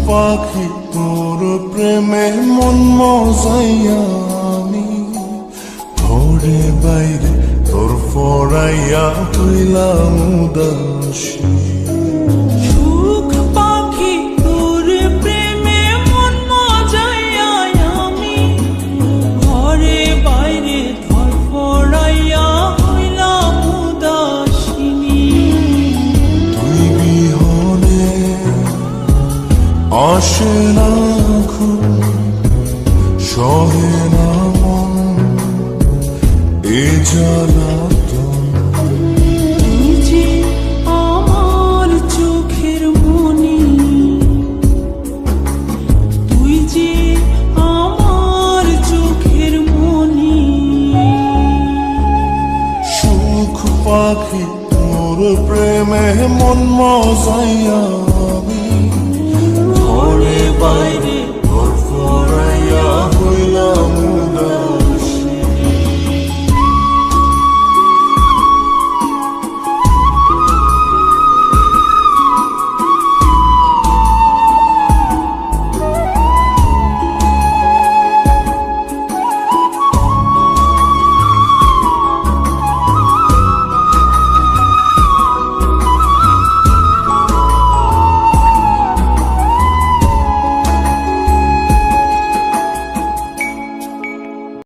পাখি তোর প্রেমে মন মজাইয়া আমি ঘরে বাইরে তোর ফরাইয়া হইলাম উদাসী। সুখ পাখি তোর প্রেমে মন মজাইয়া আমি ঘরে বাইরে তোর ফরাইয়া হইলাম উদাসিনী। তুই বিহনে আসে না ঘুম, সহে না মন এ জ্বালাতন। তুই যে আমার চোখের মনি, তুই যে আমার চোখের মনি। সুখ পাখি তোর প্রেমে মন মজাইয়া আমি ঘরে বাইরে